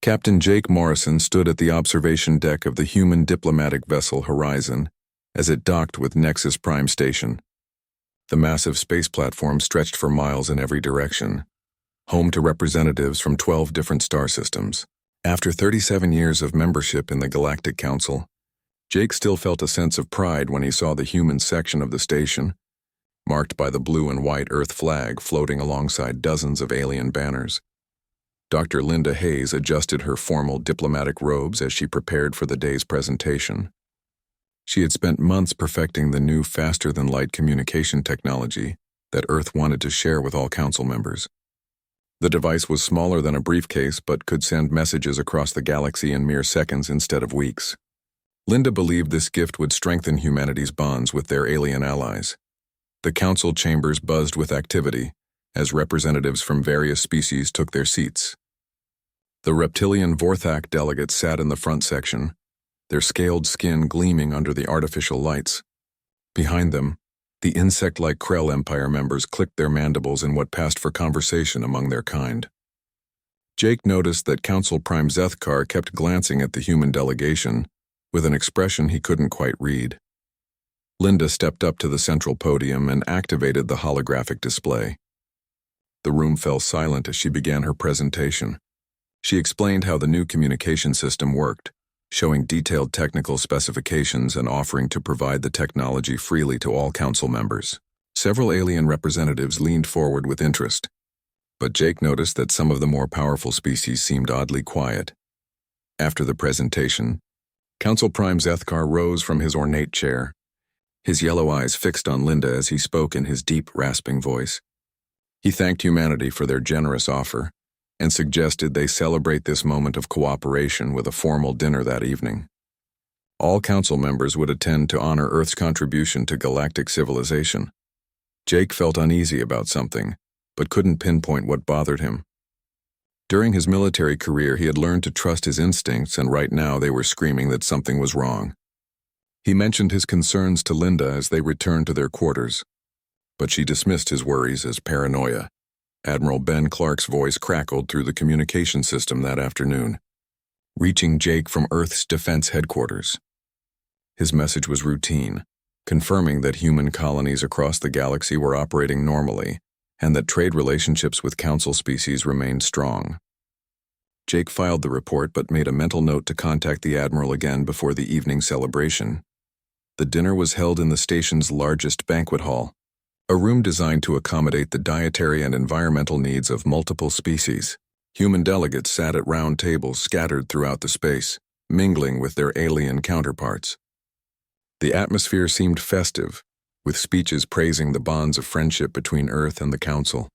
Captain Jake Morrison stood at the observation deck of the human diplomatic vessel Horizon as it docked with Nexus Prime Station. The massive space platform stretched for miles in every direction, home to representatives from 12 different star systems. After 37 years of membership in the Galactic Council, Jake still felt a sense of pride when he saw the human section of the station, marked by the blue and white Earth flag floating alongside dozens of alien banners. Dr. Linda Hayes adjusted her formal diplomatic robes as she prepared for the day's presentation. She had spent months perfecting the new faster-than-light communication technology that Earth wanted to share with all council members. The device was smaller than a briefcase but could send messages across the galaxy in mere seconds instead of weeks. Linda believed this gift would strengthen humanity's bonds with their alien allies. The council chambers buzzed with activity as representatives from various species took their seats. The reptilian Vorthak delegates sat in the front section, their scaled skin gleaming under the artificial lights. Behind them, the insect-like Krell Empire members clicked their mandibles in what passed for conversation among their kind. Jake noticed that Council Prime Zethkar kept glancing at the human delegation with an expression he couldn't quite read. Linda stepped up to the central podium and activated the holographic display. The room fell silent as she began her presentation. She explained how the new communication system worked, showing detailed technical specifications and offering to provide the technology freely to all council members. Several alien representatives leaned forward with interest, but Jake noticed that some of the more powerful species seemed oddly quiet. After the presentation, Council Prime Zethkar rose from his ornate chair, his yellow eyes fixed on Linda as he spoke in his deep, rasping voice. He thanked humanity for their generous offer and suggested they celebrate this moment of cooperation with a formal dinner that evening. All council members would attend to honor Earth's contribution to galactic civilization. Jake felt uneasy about something, but couldn't pinpoint what bothered him. During his military career, he had learned to trust his instincts, and right now they were screaming that something was wrong. He mentioned his concerns to Linda as they returned to their quarters, but she dismissed his worries as paranoia. Admiral Ben Clark's voice crackled through the communication system that afternoon, reaching Jake from Earth's defense headquarters. His message was routine, confirming that human colonies across the galaxy were operating normally and that trade relationships with council species remained strong. Jake filed the report but made a mental note to contact the Admiral again before the evening celebration. The dinner was held in the station's largest banquet hall, a room designed to accommodate the dietary and environmental needs of multiple species. Human delegates sat at round tables scattered throughout the space, mingling with their alien counterparts. The atmosphere seemed festive, with speeches praising the bonds of friendship between Earth and the Council.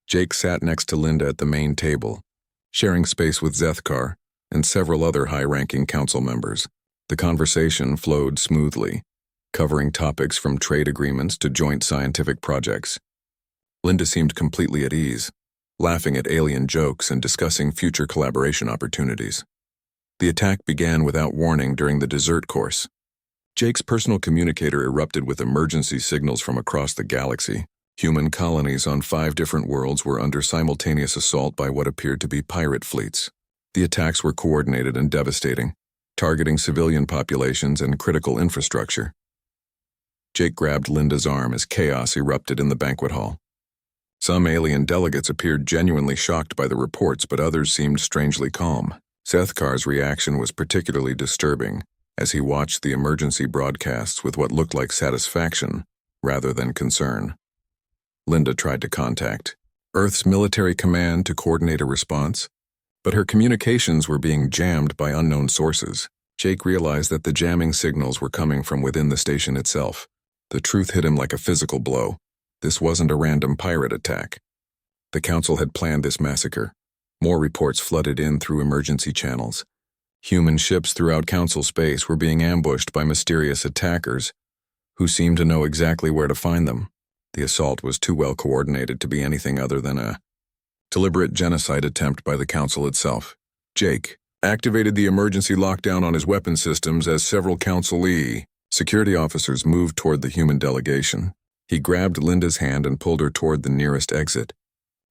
Jake sat next to Linda at the main table, sharing space with Zethkar and several other high-ranking council members. The conversation flowed smoothly, covering topics from trade agreements to joint scientific projects. Linda seemed completely at ease, laughing at alien jokes and discussing future collaboration opportunities. The attack began without warning during the dessert course. Jake's personal communicator erupted with emergency signals from across the galaxy. Human colonies on 5 different worlds were under simultaneous assault by what appeared to be pirate fleets. The attacks were coordinated and devastating, targeting civilian populations and critical infrastructure. Jake grabbed Linda's arm as chaos erupted in the banquet hall. Some alien delegates appeared genuinely shocked by the reports, but others seemed strangely calm. Zethkar's reaction was particularly disturbing as he watched the emergency broadcasts with what looked like satisfaction rather than concern. Linda tried to contact Earth's military command to coordinate a response, but her communications were being jammed by unknown sources. Jake realized that the jamming signals were coming from within the station itself. The truth hit him like a physical blow. This wasn't a random pirate attack. The Council had planned this massacre. More reports flooded in through emergency channels. Human ships throughout Council space were being ambushed by mysterious attackers who seemed to know exactly where to find them. The assault was too well coordinated to be anything other than a deliberate genocide attempt by the Council itself. Jake activated the emergency lockdown on his weapon systems as several Council security officers moved toward the human delegation. He grabbed Linda's hand and pulled her toward the nearest exit.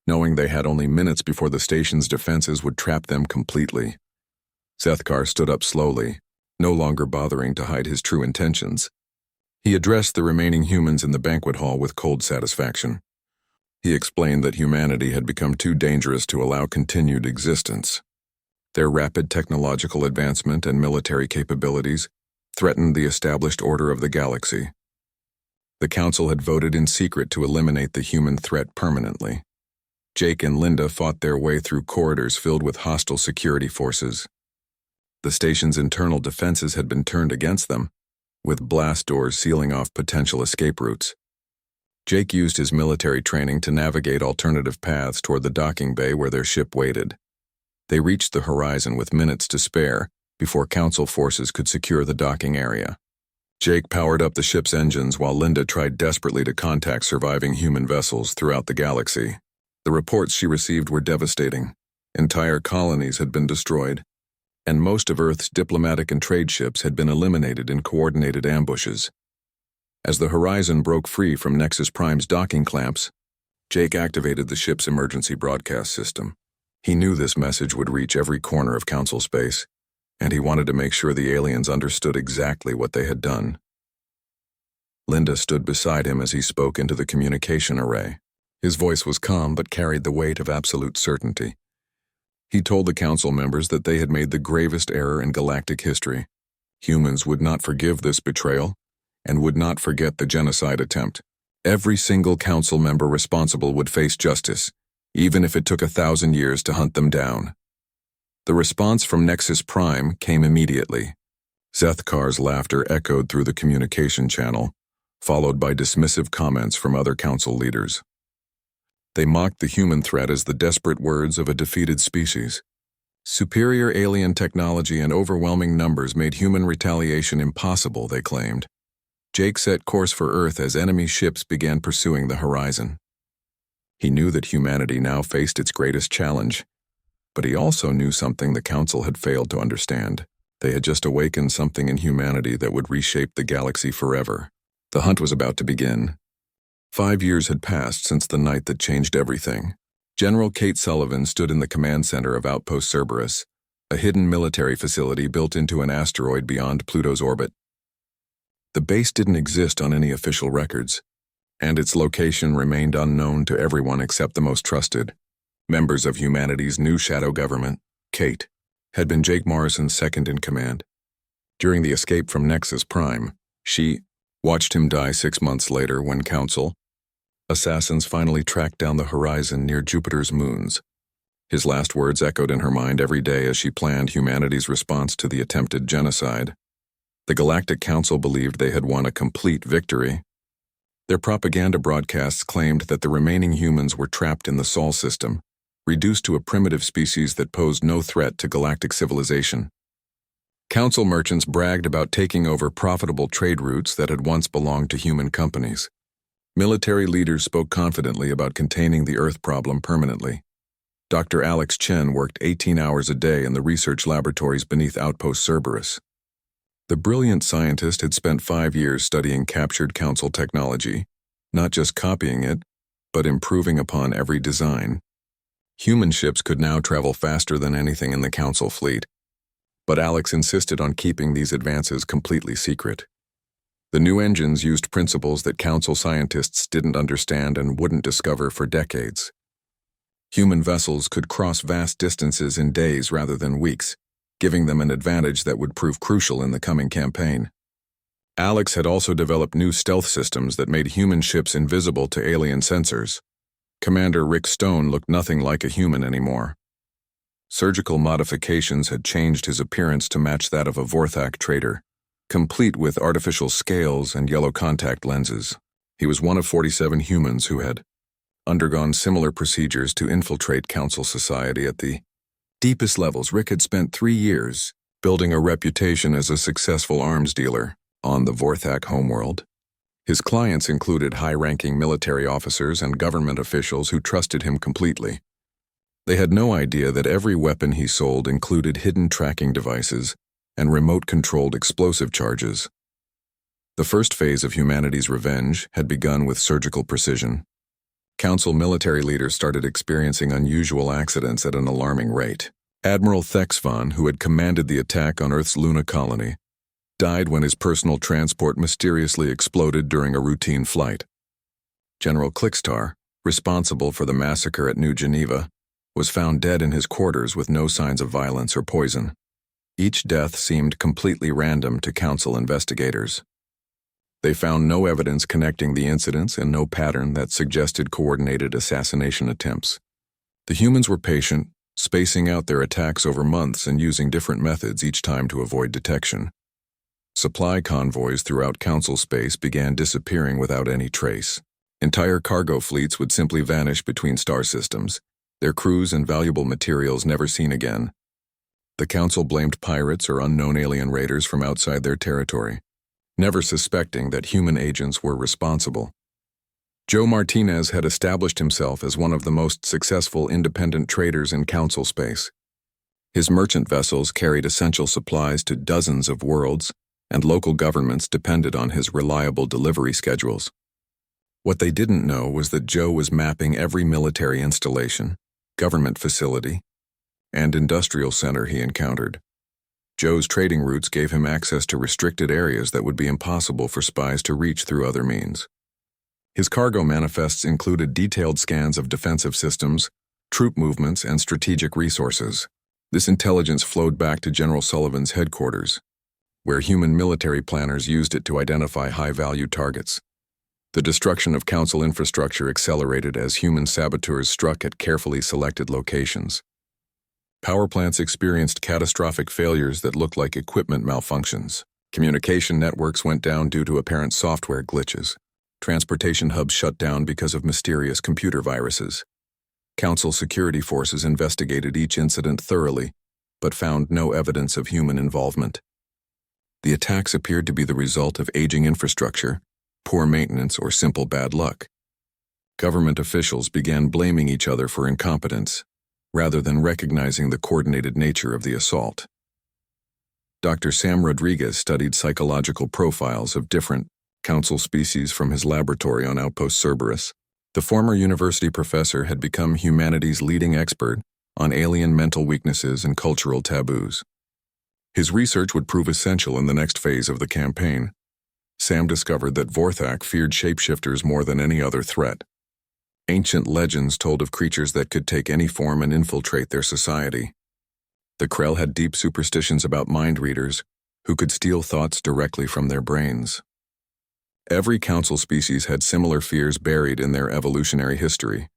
knowing they had only minutes before the station's defenses would trap them completely. Sethkar stood up slowly, no longer bothering to hide his true intentions. He addressed the remaining humans in the banquet hall with cold satisfaction. He explained that humanity had become too dangerous to allow continued existence. Their rapid technological advancement and military capabilities threatened the established order of the galaxy. The Council had voted in secret to eliminate the human threat permanently. Jake and Linda fought their way through corridors filled with hostile security forces. The station's internal defenses had been turned against them, with blast doors sealing off potential escape routes. Jake used his military training to navigate alternative paths toward the docking bay where their ship waited. They reached the horizon with minutes to spare before Council forces could secure the docking area. Jake powered up the ship's engines while Linda tried desperately to contact surviving human vessels throughout the galaxy. The reports she received were devastating. Entire colonies had been destroyed, and most of Earth's diplomatic and trade ships had been eliminated in coordinated ambushes. As the horizon broke free from Nexus Prime's docking clamps, Jake activated the ship's emergency broadcast system. He knew this message would reach every corner of Council space, and he wanted to make sure the aliens understood exactly what they had done. Linda stood beside him as he spoke into the communication array. His voice was calm but carried the weight of absolute certainty. He told the Council members that they had made the gravest error in galactic history. Humans would not forgive this betrayal and would not forget the genocide attempt. Every single Council member responsible would face justice, even if it took 1,000 years to hunt them down. The response from Nexus Prime came immediately. Sethkar's laughter echoed through the communication channel, followed by dismissive comments from other Council leaders. They mocked the human threat as the desperate words of a defeated species. Superior alien technology and overwhelming numbers made human retaliation impossible, they claimed. Jake set course for Earth as enemy ships began pursuing the horizon. He knew that humanity now faced its greatest challenge, but he also knew something the Council had failed to understand. They had just awakened something in humanity that would reshape the galaxy forever. The hunt was about to begin. 5 years had passed since the night that changed everything. General Kate Sullivan stood in the command center of Outpost Cerberus, a hidden military facility built into an asteroid beyond Pluto's orbit. The base didn't exist on any official records, and its location remained unknown to everyone except the most trusted. Members of humanity's new shadow government, Kate, had been Jake Morrison's second in command. During the escape from Nexus Prime, she watched him die 6 months later when Council assassins finally tracked down the horizon near Jupiter's moons. His last words echoed in her mind every day as she planned humanity's response to the attempted genocide. The Galactic Council believed they had won a complete victory. Their propaganda broadcasts claimed that the remaining humans were trapped in the Sol system, reduced to a primitive species that posed no threat to galactic civilization. Council merchants bragged about taking over profitable trade routes that had once belonged to human companies. Military leaders spoke confidently about containing the Earth problem permanently. Dr. Alex Chen worked 18 hours a day in the research laboratories beneath Outpost Cerberus. The brilliant scientist had spent 5 years studying captured Council technology, not just copying it, but improving upon every design. Human ships could now travel faster than anything in the Council fleet, but Alex insisted on keeping these advances completely secret. The new engines used principles that Council scientists didn't understand and wouldn't discover for decades. Human vessels could cross vast distances in days rather than weeks, giving them an advantage that would prove crucial in the coming campaign. Alex had also developed new stealth systems that made human ships invisible to alien sensors. Commander Rick Stone looked nothing like a human anymore. Surgical modifications had changed his appearance to match that of a Vorthak trader, complete with artificial scales and yellow contact lenses. He was one of 47 humans who had undergone similar procedures to infiltrate Council society at the deepest levels. Rick had spent 3 years building a reputation as a successful arms dealer on the Vorthak homeworld. His clients included high-ranking military officers and government officials who trusted him completely. They had no idea that every weapon he sold included hidden tracking devices and remote-controlled explosive charges. The first phase of humanity's revenge had begun with surgical precision. Council military leaders started experiencing unusual accidents at an alarming rate. Admiral Thexvon, who had commanded the attack on Earth's Luna colony, died when his personal transport mysteriously exploded during a routine flight. General Clickstar, responsible for the massacre at New Geneva, was found dead in his quarters with no signs of violence or poison. Each death seemed completely random to Council investigators. They found no evidence connecting the incidents and no pattern that suggested coordinated assassination attempts. The humans were patient, spacing out their attacks over months and using different methods each time to avoid detection. Supply convoys throughout Council space began disappearing without any trace. Entire cargo fleets would simply vanish between star systems, their crews and valuable materials never seen again. The Council blamed pirates or unknown alien raiders from outside their territory, never suspecting that human agents were responsible. Joe Martinez had established himself as one of the most successful independent traders in Council space. His merchant vessels carried essential supplies to dozens of worlds, and local governments depended on his reliable delivery schedules. What they didn't know was that Joe was mapping every military installation, government facility, and industrial center he encountered. Joe's trading routes gave him access to restricted areas that would be impossible for spies to reach through other means. His cargo manifests included detailed scans of defensive systems, troop movements, and strategic resources. This intelligence flowed back to General Sullivan's headquarters, where human military planners used it to identify high-value targets. The destruction of Council infrastructure accelerated as human saboteurs struck at carefully selected locations. Power plants experienced catastrophic failures that looked like equipment malfunctions. Communication networks went down due to apparent software glitches. Transportation hubs shut down because of mysterious computer viruses. Council security forces investigated each incident thoroughly, but found no evidence of human involvement. The attacks appeared to be the result of aging infrastructure, poor maintenance, or simple bad luck. Government officials began blaming each other for incompetence, rather than recognizing the coordinated nature of the assault. Dr. Sam Rodriguez studied psychological profiles of different Council species from his laboratory on Outpost Cerberus. The former university professor had become humanity's leading expert on alien mental weaknesses and cultural taboos. His research would prove essential in the next phase of the campaign. Sam discovered that Vorthak feared shapeshifters more than any other threat. Ancient legends told of creatures that could take any form and infiltrate their society. The Krell had deep superstitions about mind readers, who could steal thoughts directly from their brains. Every Council species had similar fears buried in their evolutionary history.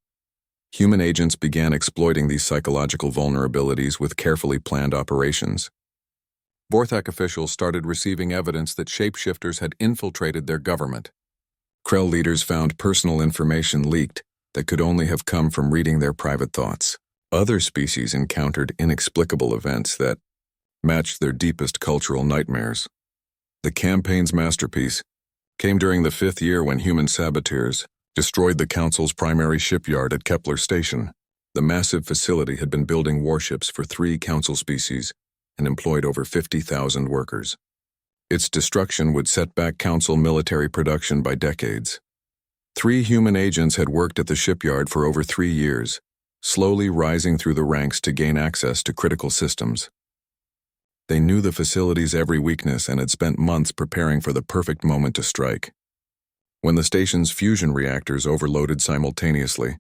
Human agents began exploiting these psychological vulnerabilities with carefully planned operations. Vorthak officials started receiving evidence that shapeshifters had infiltrated their government. Krell leaders found personal information leaked that could only have come from reading their private thoughts. Other species encountered inexplicable events that matched their deepest cultural nightmares. The campaign's masterpiece came during the 5th year when human saboteurs destroyed the Council's primary shipyard at Kepler Station. The massive facility had been building warships for 3 Council species and employed over 50,000 workers. Its destruction would set back Council military production by decades. 3 human agents had worked at the shipyard for over 3 years, slowly rising through the ranks to gain access to critical systems. They knew the facility's every weakness and had spent months preparing for the perfect moment to strike. When the station's fusion reactors overloaded simultaneously,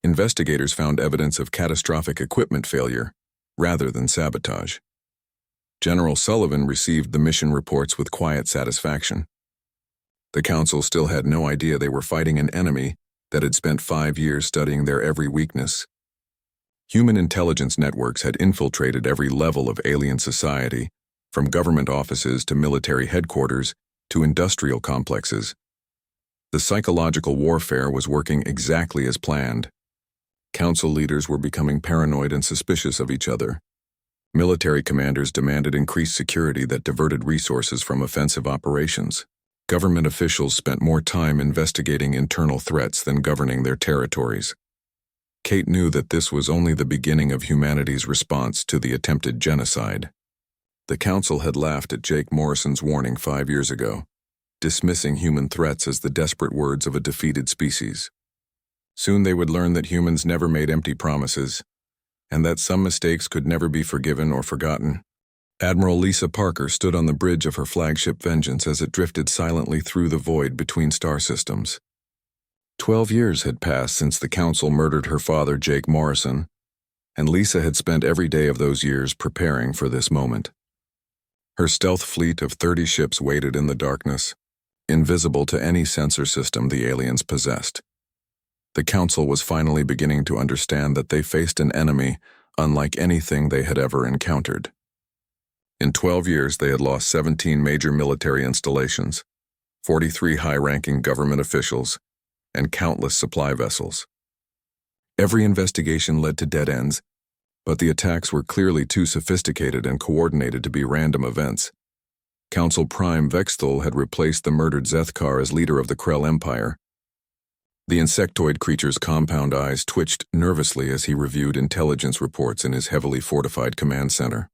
investigators found evidence of catastrophic equipment failure rather than sabotage. General Sullivan received the mission reports with quiet satisfaction. The Council still had no idea they were fighting an enemy that had spent 5 years studying their every weakness. Human intelligence networks had infiltrated every level of alien society, from government offices to military headquarters to industrial complexes. The psychological warfare was working exactly as planned. Council leaders were becoming paranoid and suspicious of each other. Military commanders demanded increased security that diverted resources from offensive operations. Government officials spent more time investigating internal threats than governing their territories. Kate knew that this was only the beginning of humanity's response to the attempted genocide. The Council had laughed at Jake Morrison's warning 5 years ago, dismissing human threats as the desperate words of a defeated species. Soon they would learn that humans never made empty promises, and that some mistakes could never be forgiven or forgotten. Admiral Lisa Parker stood on the bridge of her flagship Vengeance as it drifted silently through the void between star systems. 12 years had passed since the Council murdered her father, Jake Morrison, and Lisa had spent every day of those years preparing for this moment. Her stealth fleet of 30 ships waited in the darkness, invisible to any sensor system the aliens possessed. The Council was finally beginning to understand that they faced an enemy unlike anything they had ever encountered. In 12 years, they had lost 17 major military installations, 43 high-ranking government officials, and countless supply vessels. Every investigation led to dead ends, but the attacks were clearly too sophisticated and coordinated to be random events. Council Prime Vexthul had replaced the murdered Zethkar as leader of the Krell Empire. The insectoid creature's compound eyes twitched nervously as he reviewed intelligence reports in his heavily fortified command center.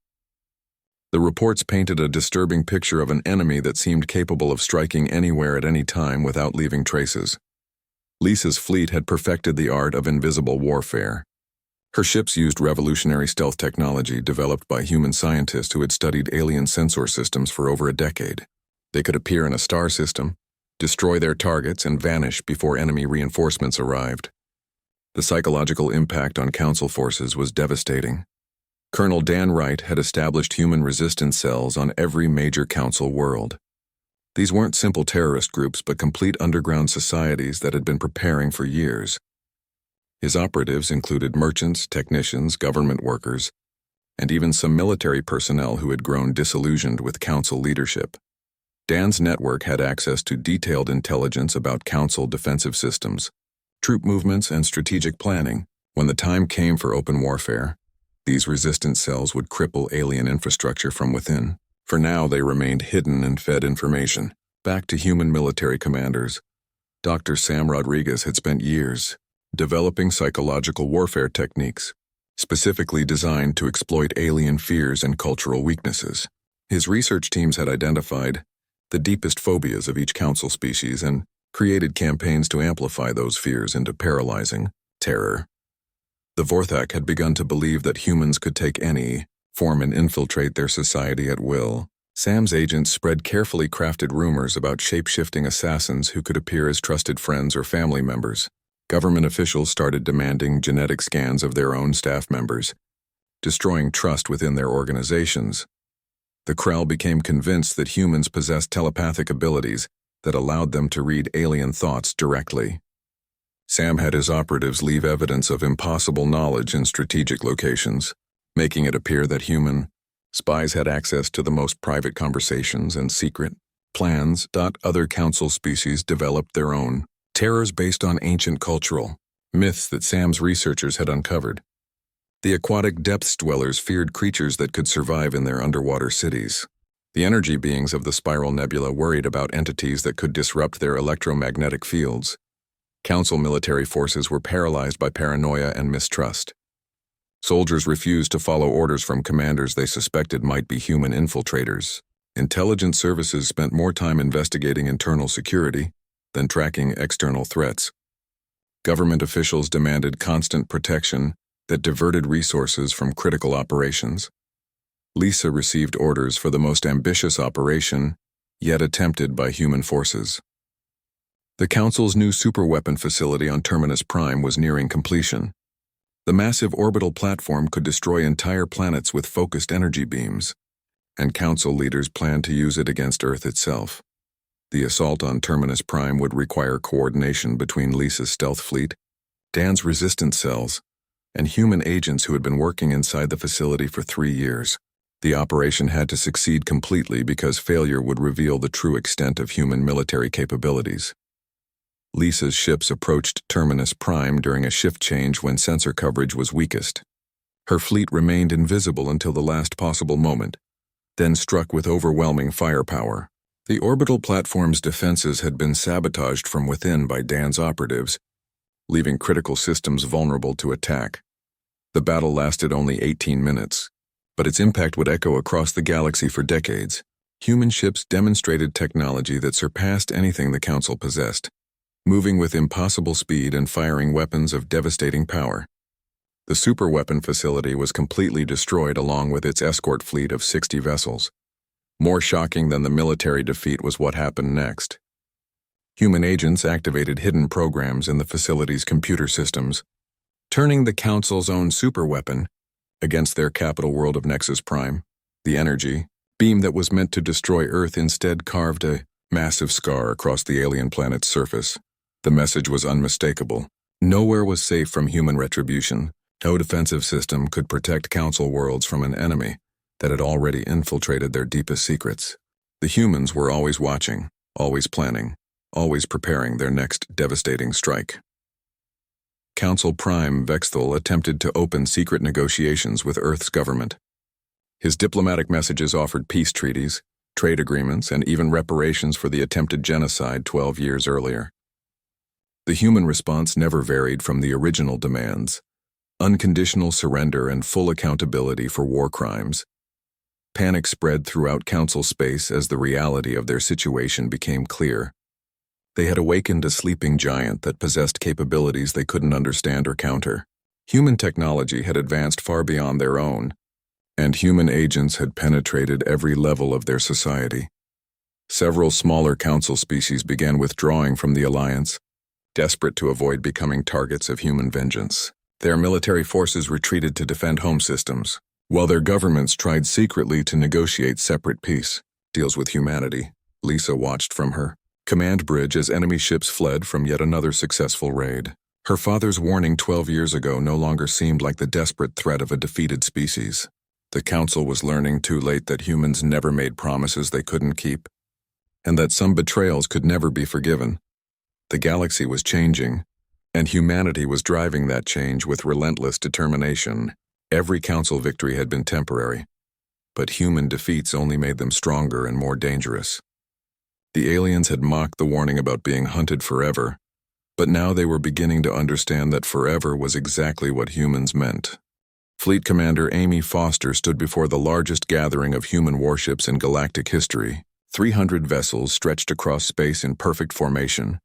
The reports painted a disturbing picture of an enemy that seemed capable of striking anywhere at any time without leaving traces. Lisa's fleet had perfected the art of invisible warfare. Her ships used revolutionary stealth technology developed by human scientists who had studied alien sensor systems for over a decade. They could appear in a star system, destroy their targets, and vanish before enemy reinforcements arrived. The psychological impact on Council forces was devastating. Colonel Dan Wright had established human resistance cells on every major Council world. These weren't simple terrorist groups, but complete underground societies that had been preparing for years. His operatives included merchants, technicians, government workers, and even some military personnel who had grown disillusioned with Council leadership. Dan's network had access to detailed intelligence about Council defensive systems, troop movements, and strategic planning. When the time came for open warfare, these resistance cells would cripple alien infrastructure from within. For now, they remained hidden and fed information. Back to human military commanders. Dr. Sam Rodriguez had spent years developing psychological warfare techniques, specifically designed to exploit alien fears and cultural weaknesses. His research teams had identified the deepest phobias of each Council species and created campaigns to amplify those fears into paralyzing terror. The Vorthak had begun to believe that humans could take any form and infiltrate their society at will. Sam's agents spread carefully crafted rumors about shape-shifting assassins who could appear as trusted friends or family members. Government officials started demanding genetic scans of their own staff members, destroying trust within their organizations. The Krell became convinced that humans possessed telepathic abilities that allowed them to read alien thoughts directly. Sam had his operatives leave evidence of impossible knowledge in strategic locations, making it appear that human spies had access to the most private conversations and secret plans. Other Council species developed their own terrors based on ancient cultural myths that Sam's researchers had uncovered. The aquatic depths dwellers feared creatures that could survive in their underwater cities. The energy beings of the Spiral Nebula worried about entities that could disrupt their electromagnetic fields. Council military forces were paralyzed by paranoia and mistrust. Soldiers refused to follow orders from commanders they suspected might be human infiltrators. Intelligence services spent more time investigating internal security than tracking external threats. Government officials demanded constant protection that diverted resources from critical operations. Lisa received orders for the most ambitious operation yet attempted by human forces. The Council's new superweapon facility on Terminus Prime was nearing completion. The massive orbital platform could destroy entire planets with focused energy beams, and Council leaders planned to use it against Earth itself. The assault on Terminus Prime would require coordination between Lisa's stealth fleet, Dan's resistance cells, and human agents who had been working inside the facility for 3 years. The operation had to succeed completely because failure would reveal the true extent of human military capabilities. Lisa's ships approached Terminus Prime during a shift change when sensor coverage was weakest. Her fleet remained invisible until the last possible moment, then struck with overwhelming firepower. The orbital platform's defenses had been sabotaged from within by Dan's operatives, leaving critical systems vulnerable to attack. The battle lasted only 18 minutes, but its impact would echo across the galaxy for decades. Human ships demonstrated technology that surpassed anything the Council possessed. moving with impossible speed and firing weapons of devastating power. The superweapon facility was completely destroyed along with its escort fleet of 60 vessels. More shocking than the military defeat was what happened next. Human agents activated hidden programs in the facility's computer systems, turning the Council's own superweapon against their capital world of Nexus Prime. The energy beam that was meant to destroy Earth instead carved a massive scar across the alien planet's surface. The message was unmistakable. Nowhere was safe from human retribution. No defensive system could protect Council worlds from an enemy that had already infiltrated their deepest secrets. The humans were always watching, always planning, always preparing their next devastating strike. Council Prime Vexthal attempted to open secret negotiations with Earth's government. His diplomatic messages offered peace treaties, trade agreements, and even reparations for the attempted genocide 12 years earlier. The human response never varied from the original demands: unconditional surrender and full accountability for war crimes. Panic spread throughout Council space as the reality of their situation became clear. They had awakened a sleeping giant that possessed capabilities they couldn't understand or counter. Human technology had advanced far beyond their own, and human agents had penetrated every level of their society. Several smaller Council species began withdrawing from the Alliance, desperate to avoid becoming targets of human vengeance. Their military forces retreated to defend home systems, while their governments tried secretly to negotiate separate peace deals with humanity. Lisa watched from her command bridge as enemy ships fled from yet another successful raid. Her father's warning 12 years ago no longer seemed like the desperate threat of a defeated species. The Council was learning too late that humans never made promises they couldn't keep, and that some betrayals could never be forgiven. The galaxy was changing, and humanity was driving that change with relentless determination. Every Council victory had been temporary, but human defeats only made them stronger and more dangerous. The aliens had mocked the warning about being hunted forever, but now they were beginning to understand that forever was exactly what humans meant. Fleet Commander Amy Foster stood before the largest gathering of human warships in galactic history. 300 vessels stretched across space in perfect formation,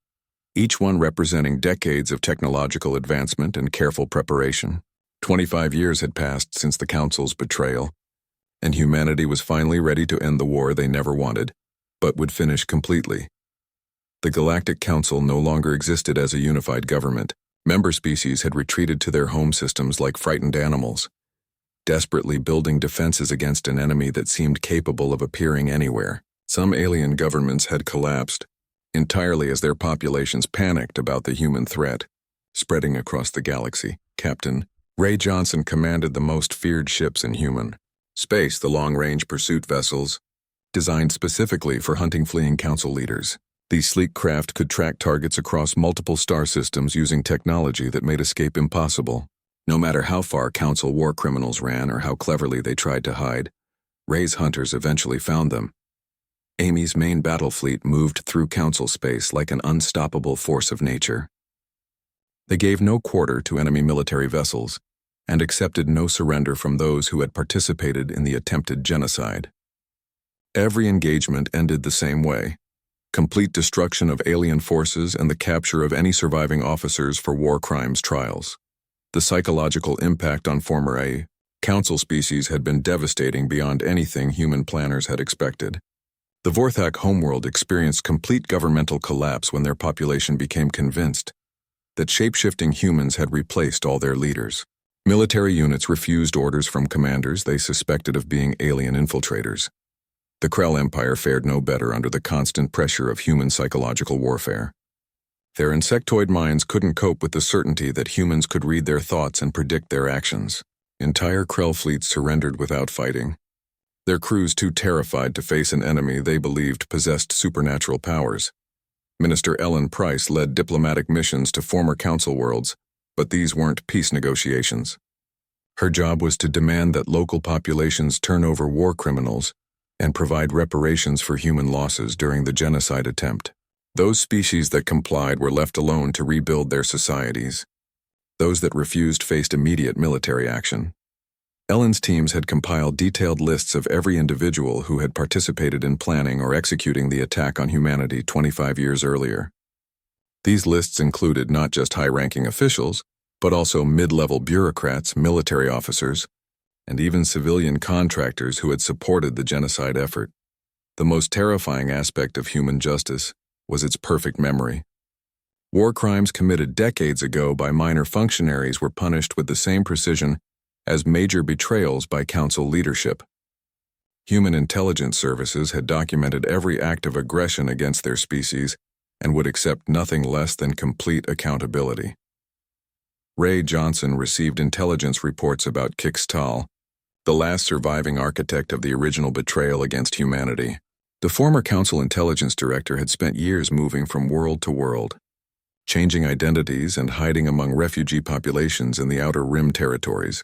each one representing decades of technological advancement and careful preparation. 25 years had passed since the Council's betrayal, and humanity was finally ready to end the war they never wanted, but would finish completely. The Galactic Council no longer existed as a unified government. Member species had retreated to their home systems like frightened animals, desperately building defenses against an enemy that seemed capable of appearing anywhere. Some alien governments had collapsed, entirely as their populations panicked about the human threat spreading across the galaxy. Captain Ray Johnson commanded the most feared ships in human space, the long-range pursuit vessels, designed specifically for hunting fleeing Council leaders. These sleek craft could track targets across multiple star systems using technology that made escape impossible. No matter how far Council war criminals ran or how cleverly they tried to hide, Ray's hunters eventually found them. Amy's main battle fleet moved through Council space like an unstoppable force of nature. They gave no quarter to enemy military vessels and accepted no surrender from those who had participated in the attempted genocide. Every engagement ended the same way: complete destruction of alien forces and the capture of any surviving officers for war crimes trials. The psychological impact on former Council species had been devastating beyond anything human planners had expected. The Vorthak homeworld experienced complete governmental collapse when their population became convinced that shape-shifting humans had replaced all their leaders. Military units refused orders from commanders they suspected of being alien infiltrators. The Krell Empire fared no better under the constant pressure of human psychological warfare. Their insectoid minds couldn't cope with the certainty that humans could read their thoughts and predict their actions. Entire Krell fleets surrendered without fighting, their crews too terrified to face an enemy they believed possessed supernatural powers. Minister Ellen Price led diplomatic missions to former Council worlds, but these weren't peace negotiations. Her job was to demand that local populations turn over war criminals and provide reparations for human losses during the genocide attempt. Those species that complied were left alone to rebuild their societies. Those that refused faced immediate military action. Ellen's teams had compiled detailed lists of every individual who had participated in planning or executing the attack on humanity 25 years earlier. These lists included not just high-ranking officials, but also mid-level bureaucrats, military officers, and even civilian contractors who had supported the genocide effort. The most terrifying aspect of human justice was its perfect memory. War crimes committed decades ago by minor functionaries were punished with the same precision as major betrayals by council leadership. Human intelligence services had documented every act of aggression against their species and would accept nothing less than complete accountability. Ray Johnson received intelligence reports about Kix Tal, the last surviving architect of the original betrayal against humanity. The former council intelligence director had spent years moving from world to world, changing identities and hiding among refugee populations in the Outer Rim territories.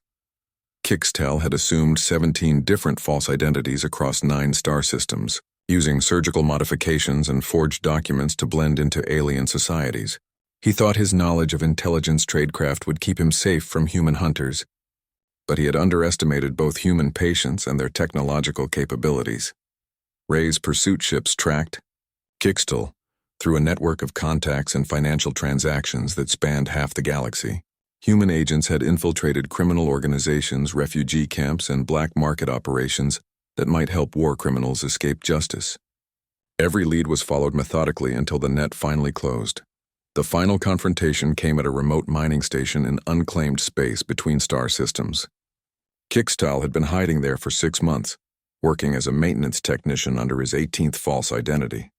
Kix Tal had assumed 17 different false identities across 9 star systems, using surgical modifications and forged documents to blend into alien societies. He thought his knowledge of intelligence tradecraft would keep him safe from human hunters, but he had underestimated both human patience and their technological capabilities. Ray's pursuit ships tracked Kix Tal through a network of contacts and financial transactions that spanned half the galaxy. Human agents had infiltrated criminal organizations, refugee camps, and black market operations that might help war criminals escape justice. Every lead was followed methodically until the net finally closed. The final confrontation came at a remote mining station in unclaimed space between star systems. Kix Tal had been hiding there for 6 months, working as a maintenance technician under his 18th false identity.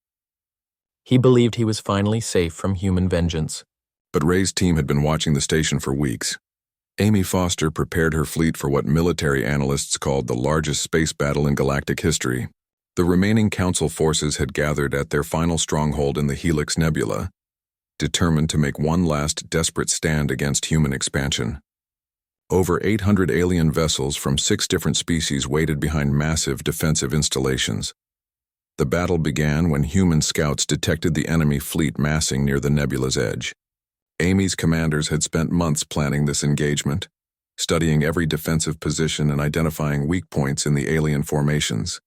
He believed he was finally safe from human vengeance. But Ray's team had been watching the station for weeks. Amy Foster prepared her fleet for what military analysts called the largest space battle in galactic history. The remaining Council forces had gathered at their final stronghold in the Helix Nebula, determined to make one last desperate stand against human expansion. Over 800 alien vessels from 6 different species waited behind massive defensive installations. The battle began when human scouts detected the enemy fleet massing near the nebula's edge. Amy's commanders had spent months planning this engagement, studying every defensive position and identifying weak points in the alien formations.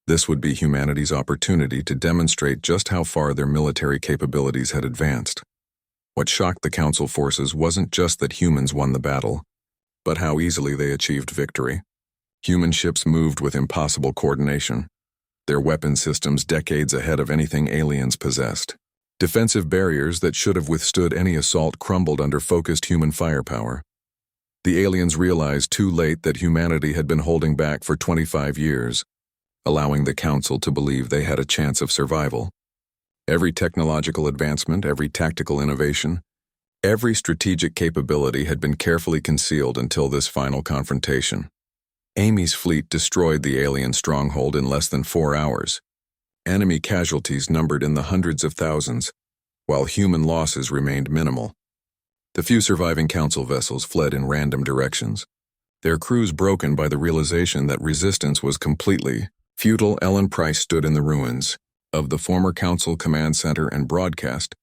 This would be humanity's opportunity to demonstrate just how far their military capabilities had advanced. What shocked the Council forces wasn't just that humans won the battle, but how easily they achieved victory. Human ships moved with impossible coordination, their weapon systems decades ahead of anything aliens possessed. Defensive barriers that should have withstood any assault crumbled under focused human firepower. The aliens realized too late that humanity had been holding back for 25 years, allowing the Council to believe they had a chance of survival. Every technological advancement, every tactical innovation, every strategic capability had been carefully concealed until this final confrontation. Amy's fleet destroyed the alien stronghold in less than 4 hours. Enemy casualties numbered in the hundreds of thousands, while human losses remained minimal. The few surviving Council vessels fled in random directions, their crews broken by the realization that resistance was completely futile. Ellen Price stood in the ruins of the former Council command center and broadcast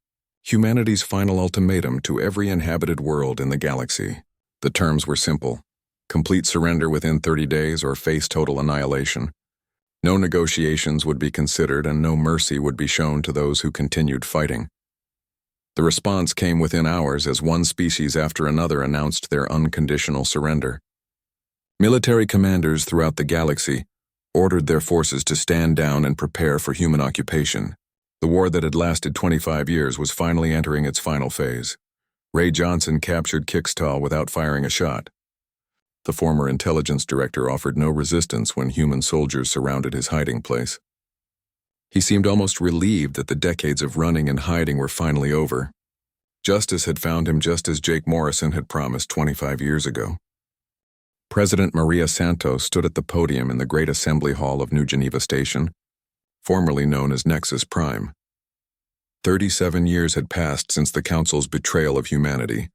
humanity's final ultimatum to every inhabited world in the galaxy. The terms were simple: complete surrender within 30 days or face total annihilation. No negotiations would be considered and no mercy would be shown to those who continued fighting. The response came within hours as one species after another announced their unconditional surrender. Military commanders throughout the galaxy ordered their forces to stand down and prepare for human occupation. The war that had lasted 25 years was finally entering its final phase. Ray Johnson captured Kix Tal without firing a shot. The former intelligence director offered no resistance when human soldiers surrounded his hiding place. He seemed almost relieved that the decades of running and hiding were finally over. Justice had found him just as Jake Morrison had promised 25 years ago. President Maria Santos stood at the podium in the Great Assembly Hall of New Geneva Station, formerly known as Nexus Prime. 37 years had passed since the Council's betrayal of humanity,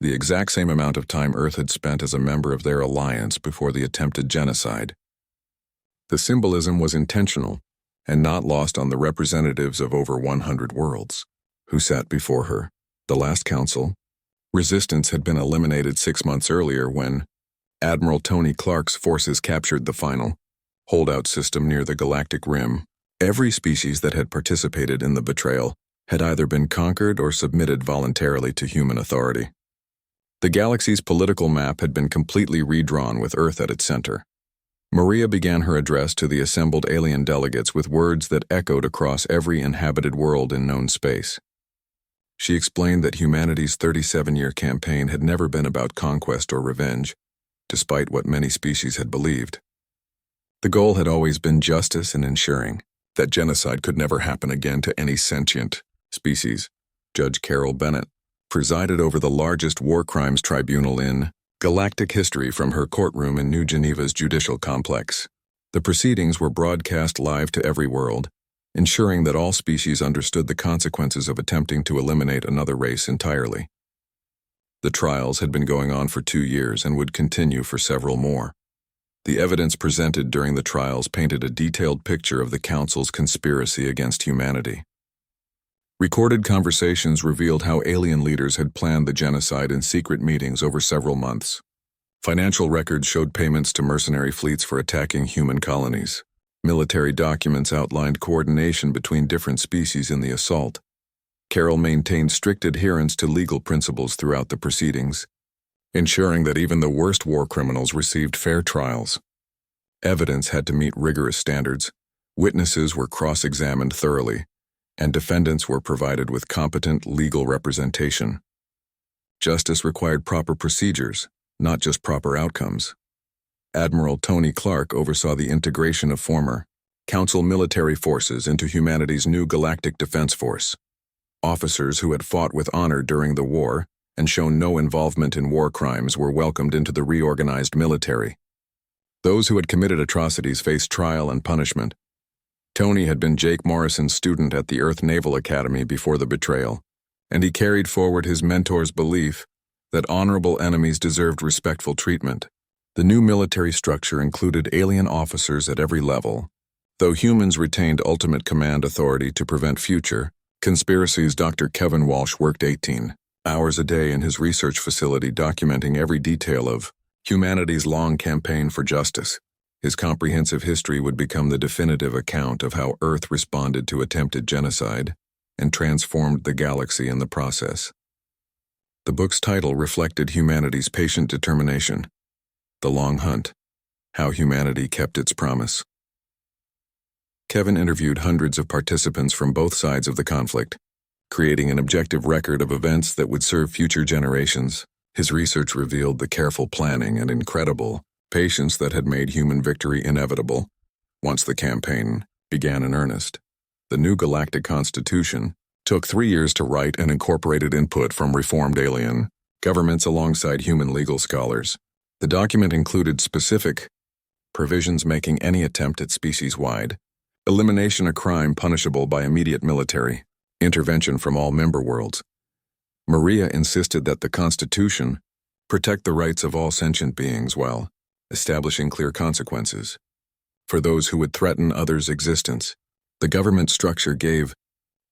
the exact same amount of time Earth had spent as a member of their alliance before the attempted genocide. The symbolism was intentional and not lost on the representatives of over 100 worlds who sat before her. The last Council, resistance had been eliminated 6 months earlier when Admiral Tony Clark's forces captured the final holdout system near the Galactic Rim. Every species that had participated in the betrayal had either been conquered or submitted voluntarily to human authority. The galaxy's political map had been completely redrawn with Earth at its center. Maria began her address to the assembled alien delegates with words that echoed across every inhabited world in known space. She explained that humanity's 37-year campaign had never been about conquest or revenge, despite what many species had believed. The goal had always been justice and ensuring that genocide could never happen again to any sentient species. Judge Carol Bennett presided over the largest war crimes tribunal in galactic history from her courtroom in New Geneva's judicial complex. The proceedings were broadcast live to every world, ensuring that all species understood the consequences of attempting to eliminate another race entirely. The trials had been going on for 2 years and would continue for several more. The evidence presented during the trials painted a detailed picture of the Council's conspiracy against humanity. Recorded conversations revealed how alien leaders had planned the genocide in secret meetings over several months. Financial records showed payments to mercenary fleets for attacking human colonies. Military documents outlined coordination between different species in the assault. Carol maintained strict adherence to legal principles throughout the proceedings, ensuring that even the worst war criminals received fair trials. Evidence had to meet rigorous standards, witnesses were cross-examined thoroughly, and defendants were provided with competent legal representation. Justice required proper procedures, not just proper outcomes. Admiral Tony Clark oversaw the integration of former Council military forces into humanity's new Galactic Defense Force. Officers who had fought with honor during the war and shown no involvement in war crimes were welcomed into the reorganized military. Those who had committed atrocities faced trial and punishment. Tony had been Jake Morrison's student at the Earth Naval Academy before the betrayal, and he carried forward his mentor's belief that honorable enemies deserved respectful treatment. The new military structure included alien officers at every level. Though humans retained ultimate command authority to prevent future conspiracies, Dr. Kevin Walsh worked 18 hours a day in his research facility documenting every detail of humanity's long campaign for justice. His comprehensive history would become the definitive account of how Earth responded to attempted genocide and transformed the galaxy in the process. The book's title reflected humanity's patient determination. The Long Hunt, How Humanity Kept Its Promise. Kevin interviewed hundreds of participants from both sides of the conflict, creating an objective record of events that would serve future generations. His research revealed the careful planning and incredible patience that had made human victory inevitable once the campaign began in earnest. The new Galactic Constitution took 3 years to write and incorporated input from reformed alien governments alongside human legal scholars. The document included specific provisions making any attempt at species-wide elimination a crime punishable by immediate military intervention from all member worlds. Maria insisted that the Constitution protect the rights of all sentient beings while establishing clear consequences for those who would threaten others' existence. The government structure gave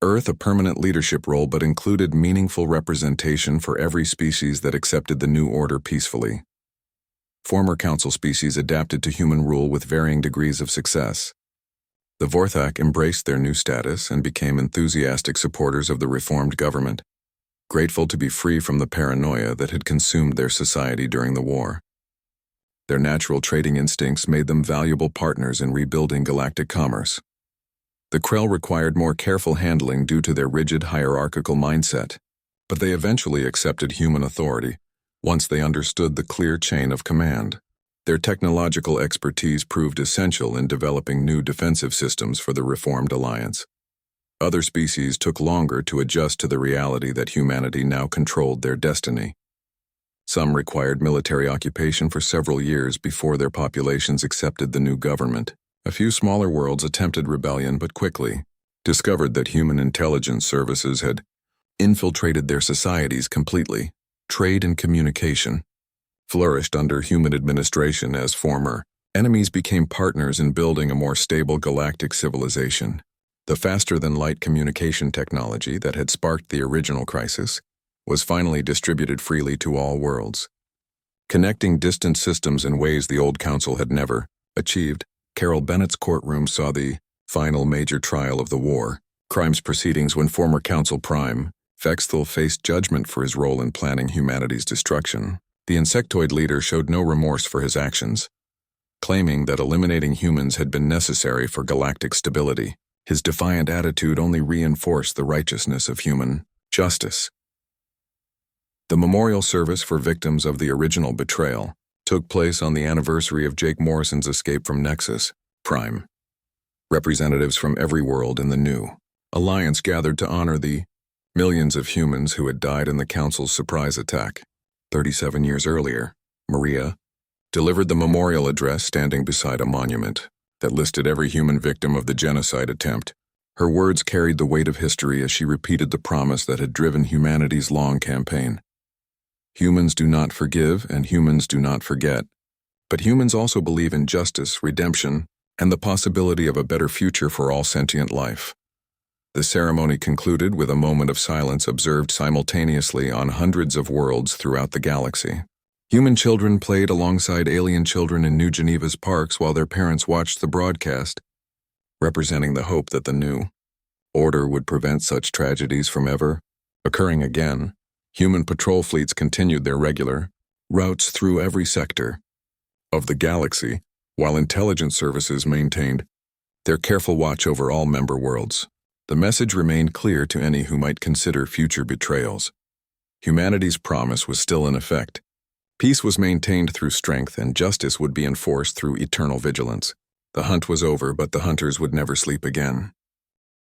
Earth a permanent leadership role but included meaningful representation for every species that accepted the new order peacefully. Former Council species adapted to human rule with varying degrees of success. The Vorthak embraced their new status and became enthusiastic supporters of the reformed government, grateful to be free from the paranoia that had consumed their society during the war. Their natural trading instincts made them valuable partners in rebuilding galactic commerce. The Krell required more careful handling due to their rigid hierarchical mindset, but they eventually accepted human authority once they understood the clear chain of command. Their technological expertise proved essential in developing new defensive systems for the reformed alliance. Other species took longer to adjust to the reality that humanity now controlled their destiny. Some required military occupation for several years before their populations accepted the new government. A few smaller worlds attempted rebellion but quickly discovered that human intelligence services had infiltrated their societies completely. Trade and communication flourished under human administration as former enemies became partners in building a more stable galactic civilization. The faster-than-light communication technology that had sparked the original crisis was finally distributed freely to all worlds, connecting distant systems in ways the old council had never achieved. Carol Bennett's courtroom saw the final major trial of the war, Crimes proceedings when former Council Prime, Vexthal faced judgment for his role in planning humanity's destruction. The insectoid leader showed no remorse for his actions, claiming that eliminating humans had been necessary for galactic stability. His defiant attitude only reinforced the righteousness of human justice. The memorial service for victims of the original betrayal took place on the anniversary of Jake Morrison's escape from Nexus Prime. Representatives from every world in the new alliance gathered to honor the millions of humans who had died in the Council's surprise attack. 37 years earlier, Maria delivered the memorial address standing beside a monument that listed every human victim of the genocide attempt. Her words carried the weight of history as she repeated the promise that had driven humanity's long campaign. Humans do not forgive and humans do not forget, but humans also believe in justice, redemption, and the possibility of a better future for all sentient life. The ceremony concluded with a moment of silence observed simultaneously on hundreds of worlds throughout the galaxy. Human children played alongside alien children in New Geneva's parks while their parents watched the broadcast, representing the hope that the new order would prevent such tragedies from ever occurring again. Human patrol fleets continued their regular routes through every sector of the galaxy, while intelligence services maintained their careful watch over all member worlds. The message remained clear to any who might consider future betrayals. Humanity's promise was still in effect. Peace was maintained through strength, and justice would be enforced through eternal vigilance. The hunt was over, but the hunters would never sleep again.